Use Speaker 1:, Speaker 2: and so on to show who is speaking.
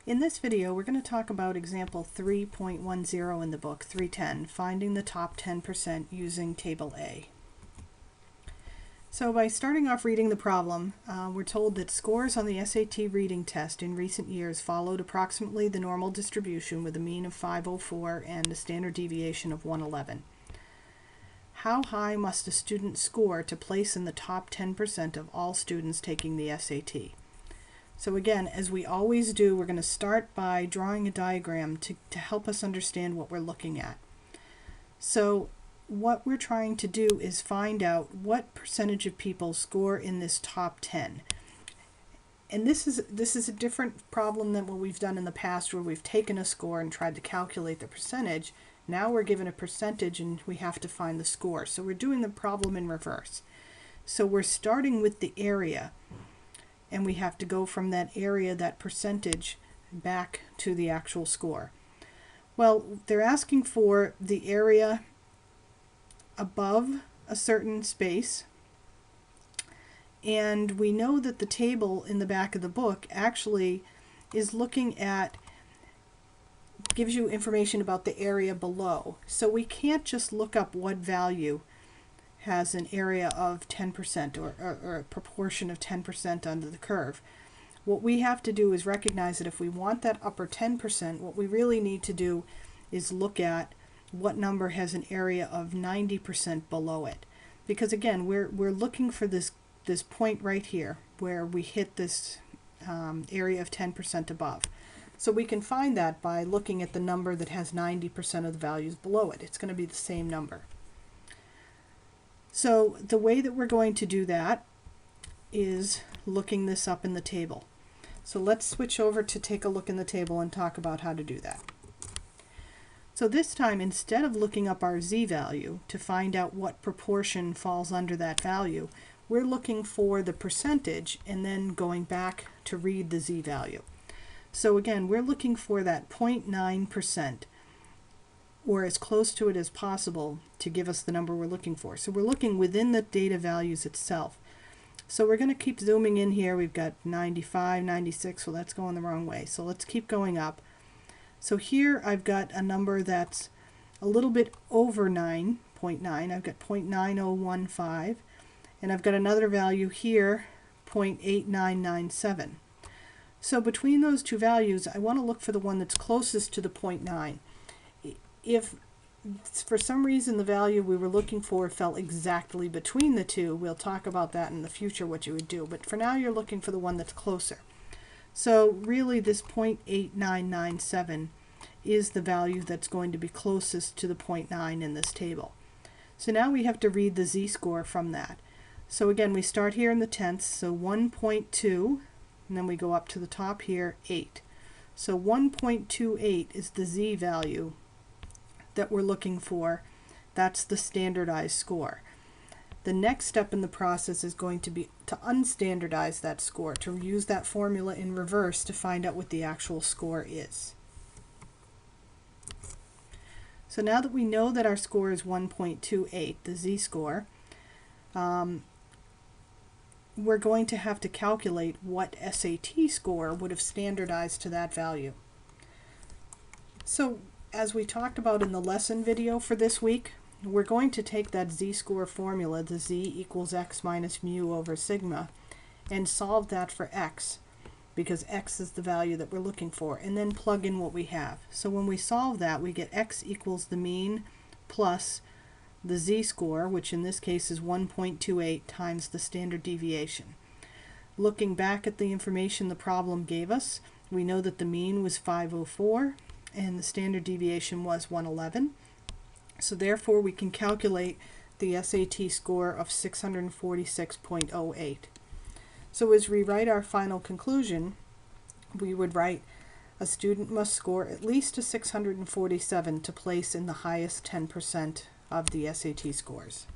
Speaker 1: In this video, we're going to talk about example 3.10 in the book, 310, finding the top 10% using Table A. So by starting off reading the problem, we're told that scores on the SAT reading test in recent years followed approximately the normal distribution with a mean of 504 and a standard deviation of 111. How high must a student score to place in the top 10% of all students taking the SAT? So again, as we always do, we're going to start by drawing a diagram to help us understand what we're looking at. So what we're trying to do is find out what percentage of people score in this top 10. And this is a different problem than what we've done in the past, where we've taken a score and tried to calculate the percentage. Now we're given a percentage and we have to find the score. So we're doing the problem in reverse. So we're starting with the area, and we have to go from that area, that percentage, back to the actual score. Well, they're asking for the area above a certain space, and we know that the table in the back of the book actually is looking at, gives you information about the area below. So we can't just look up what value has an area of 10% or a proportion of 10% under the curve. What we have to do is recognize that if we want that upper 10%, what we really need to do is look at what number has an area of 90% below it. Because again, we're looking for this point right here where we hit this area of 10% above. So we can find that by looking at the number that has 90% of the values below it. It's going to be the same number. So the way that we're going to do that is looking this up in the table. So let's switch over to take a look in the table and talk about how to do that. So this time, instead of looking up our z value to find out what proportion falls under that value, we're looking for the percentage and then going back to read the z value. So again, we're looking for that 0.9%. or as close to it as possible to give us the number we're looking for. So we're looking within the data values itself. So we're going to keep zooming in here. We've got 95, 96, well that's going the wrong way. So let's keep going up. So here I've got a number that's a little bit over 9.9. I've got 0.9015, and I've got another value here, 0.8997. So between those two values, I want to look for the one that's closest to the 0.9. If for some reason the value we were looking for fell exactly between the two, we'll talk about that in the future, what you would do. But for now, you're looking for the one that's closer. So really, this 0.8997 is the value that's going to be closest to the 0.9 in this table. So now we have to read the z-score from that. So again, we start here in the tenths, so 1.2, and then we go up to the top here, 8. So 1.28 is the z value that we're looking for. That's the standardized score. The next step in the process is going to be to unstandardize that score, to use that formula in reverse to find out what the actual score is. So now that we know that our score is 1.28, the z-score, we're going to have to calculate what SAT score would have standardized to that value. So as we talked about in the lesson video for this week, we're going to take that z-score formula, the z equals x minus mu over sigma, and solve that for x, because x is the value that we're looking for, and then plug in what we have. So when we solve that, we get x equals the mean plus the z-score, which in this case is 1.28 times the standard deviation. Looking back at the information the problem gave us, we know that the mean was 504, and the standard deviation was 111. So therefore we can calculate the SAT score of 646.08. So as we write our final conclusion, we would write a student must score at least a 647 to place in the highest 10% of the SAT scores.